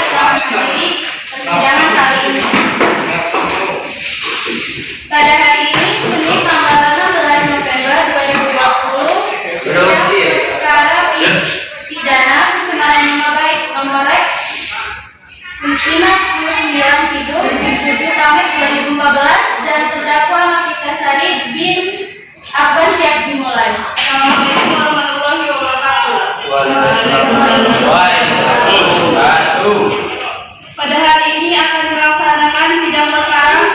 bisa menghadiri persidangan kali ini. Pada hari ini, Senin tanggal 16 November 2020, sidang perkara pidana pencemaran nama baik nomor Rek 59 Kidul 7 Pamit 2014 dan terdakwa Novita Sari bin Akbar siap dimulai. Assalamualaikum warahmatullahi wabarakatuh. Pada hari ini akan dilaksanakan sidang perkara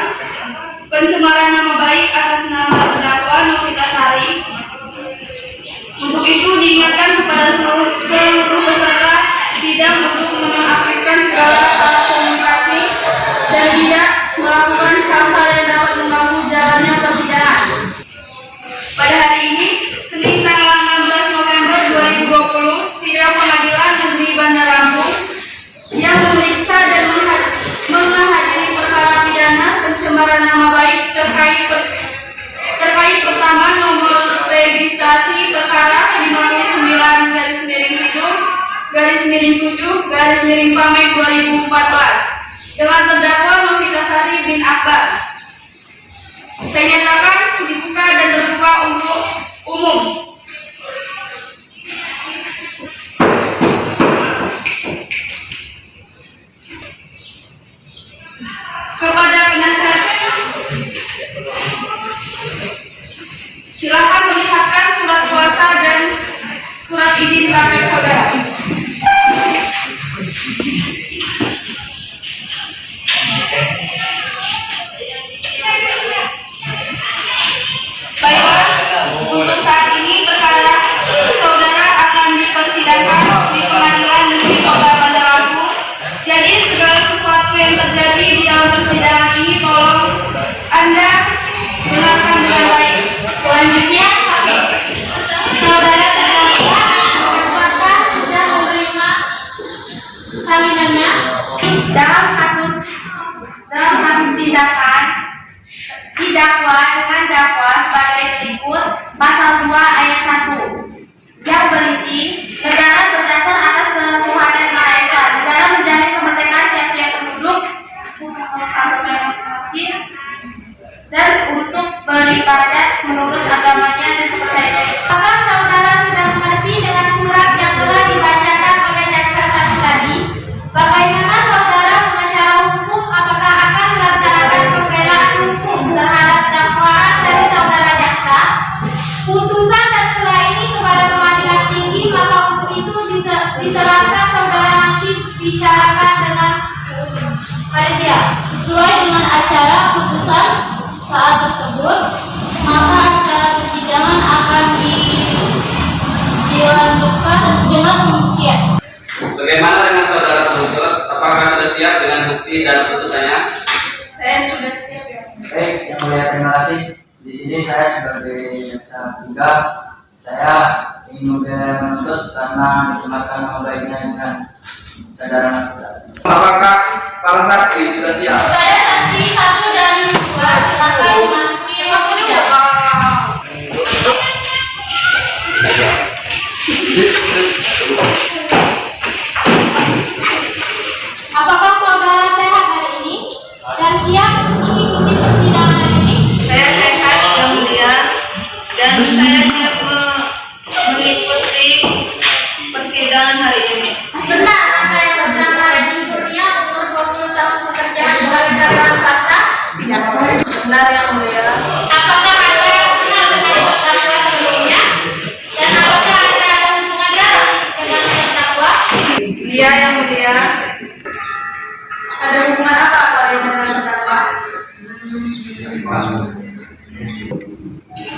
pencemaran nama baik atas nama terdakwa Novita Sari. Untuk itu diingatkan kepada seluruh peserta sidang untuk menonaktifkan segala alat komunikasi dan tidak melakukan hal-hal yang dapat mengganggu jalannya persidangan. Pada hari ini, Senin tanggal 16 November 2020, sidang Pengadilan Negeri Bandar Lampung yang memeriksa dan menghadiri perkara pidana pencemaran nama baik terkait pertama nomor registrasi perkara 59/7/Pamit 2014 dengan terdakwa Novita Sari bin Akbar. Saya nyatakan dibuka dan terbuka untuk umum. Kepada penasihat, silakan melihatkan surat kuasa dan surat izin praktek saudara. Baiklah, untuk saat ini perkara saudara akan dipersidangkan di Pengadilan Negeri Kota Bandar Lampung. Jadi segala sesuatu yang terjadi di dalam persidangan ini tolong Anda dengarkan dengan baik. Selanjutnya, saudara terdakwa apakah sudah menerima salinannya dalam kasus tindakan didakwa dengan dakwa sebagai berikut. Pasal 2 ayat 1 yang berisi negara berdasar atas ketuhanan yang Maha Esa. Negara menjamin kemerdekaan tiap-tiap penduduk dan untuk beribadah menurut agamanya dan kepercayaan. Apakah saudara sudah mengerti dengan surat yang telah dibacakan oleh jaksa saksi tadi? Bagaimana saudara pengacara hukum apakah akan melaksanakan pembelaan hukum terhadap dakwaan dari saudara jaksa? Putusan dan setelah ini kepada pengadilan tinggi, maka untuk itu diserahkan saudara nanti bicarakan dengan panitia. Sesuai dengan acara putusan saat tersebut, maka acara persidangan akan dilanjutkan dengan pembuktian. Bagaimana dengan saudara penuntut? Apakah sudah siap dengan bukti dan putusannya? Saya sudah siap ya. Baik, yang mulia, terima kasih. Di sini saya sebagai jaksa tiga, saya ingin membela menuntut karena dicemarkan nama baiknya dengan saudara Novita. Apakah para saksi sudah siap? Saya saksi 1 dan 2, silakan memasuki sidang. Apakah saudara sehat hari ini dan siap mengikuti persidangan hari ini? Saya sehat yang mulia dan saya siap mengikuti persidangan hari ini. Benar, Anda yang bernama Reni Kurnia, umur 20 tahun, pekerjaan sebagai karyawan swasta? Benar yang mulia. Apakah Anda kenal dengan terdakwa sebelumnya? Dan apakah Anda ada hubungan darah dengan terdakwa? Iya yang mulia. Ada hubungan apa kalian dengan terdakwa?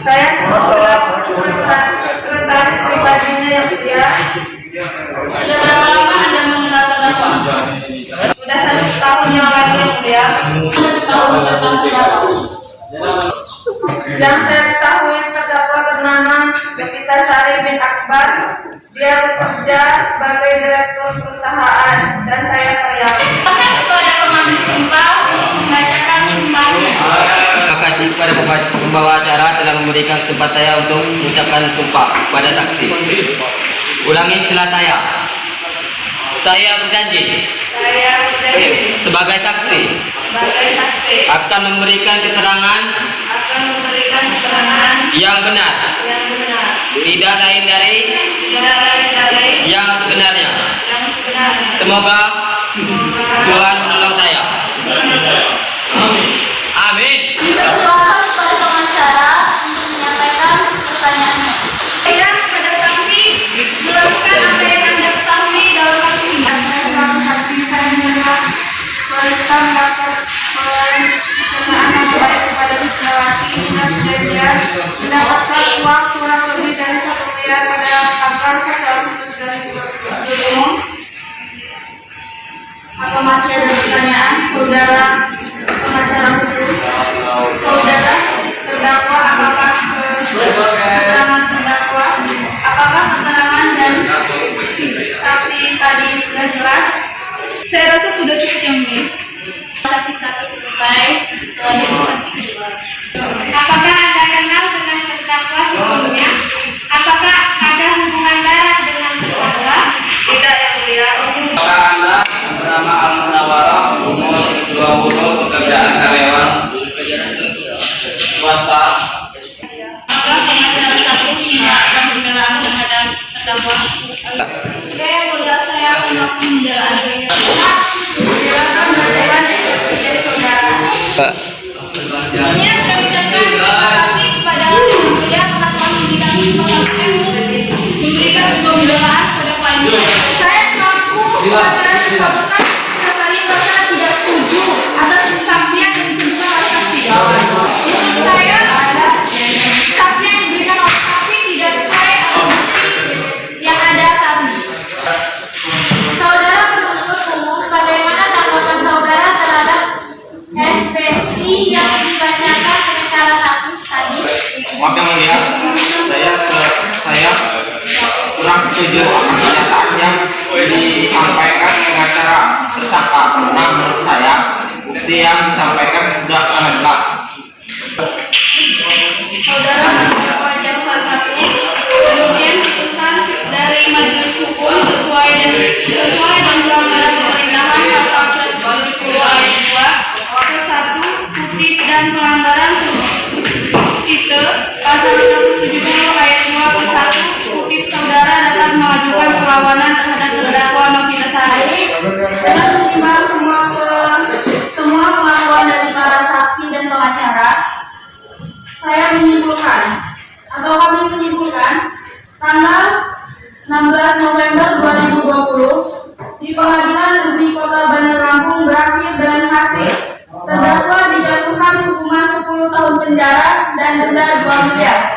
Saya sekretaris pribadinya yang mulia. Sudah berapa lama Anda mengenal terdakwa? Sudah 1 tahun yang lalu yang mulia. Anda ketahui tentang terdakwa? Yang saya ketahui terdakwa bernama Novita Sari bin Akbar. Dia bekerja sebagai direktur perusahaan dan saya karyawan. Apakah kepada pengambil sumpah membacakan sumpahnya? Terima kasih kepada pembawa acara telah memberikan kesempatan saya untuk mengucapkan sumpah pada saksi. Ulangi setelah saya. Saya berjanji Saya Putri sebagai saksi sebagai saksi akan memberikan keterangan akan memberikan keterangan yang benar, yang benar, tidak lain dari tidak lain dari yang sebenarnya. yang sebenarnya. Semoga Tuhan menolong saya. Amin. Dipersilakan kepada pengacara untuk menyampaikan pertanyaannya. Saya kepada saksi jelaskan apa yang Anda ketahui dalam kasus ini. Sebagai saksi saya menerima perintah melakukan penerimaan nama baik kepada Wisnawati dengan kejadian mendapatkan uang kurang lebih dari 1 miliar pada tanggal 1 Agustus 2020. Apa masih ada pertanyaan, saudara pengacara hukum? Saudara terdakwa, apakah keterangan terdakwa, apakah keterangan dan saksi tadi sudah jelas? Saya rasa sudah cukup yang mulia. Saksi satu selesai, selanjutnya saksi kedua. Apakah Anda kenal dengan terdakwa sebelumnya? Apakah ada hubungan darah dengan terdakwa? Tidak yang mulia. Apakah Anda bernama Al-Munawwarah, umur 20, pekerjaan karyawan swasta? Apakah pengacara satu menyiapkan pembelaan terhadap terdakwa? Ya yang mulia, saya akan melakukan pembelaan. Silakan mengajukan eksepsi dari saudara. Sebelumnya saya ucapkan terima kasih kepada Yang Mulia telah memberikan kesempatan memberikan sebuah pembelaan pada klien saya selaku pengacara bersangkutan sekali merasa tidak setuju atas kesaksian yang diberikan oleh saksi. Menurut saya saksi yang diberikan oleh saksi tidak sesuai atas bukti yang ada saat ini. Saudara penuntut umum, bagaimana tanggapan saudara terhadap SPI yang dibacakan pengacara satu tadi? Maaf yang mulia, saya kurang setuju akan pernyataan yang disampaikan pengacara tersangka karena menurut saya bukti yang disampaikan sudah sangat jelas. Saudara terdakwa jaksa satu, kemudian putusan dari majelis hukum sesuai dengan pelanggaran pemerintahan pasal 170 ayat 2 ke 1 kutip dan pelanggaran site pasal 170 ayat 2 ke 1 kutip saudara dapat mengajukan perlawanan terhadap terdakwa Novitasari dengan menimbang semua pengakuan dari para saksi dan pengacara. Saya menyimpulkan atau kami menyimpulkan tanggal 16 November 2020 di Pengadilan Negeri Kota Bandar Lampung berakhir dengan hasil terdakwa dijatuhkan hukuman 10 tahun penjara dan denda 2 miliar.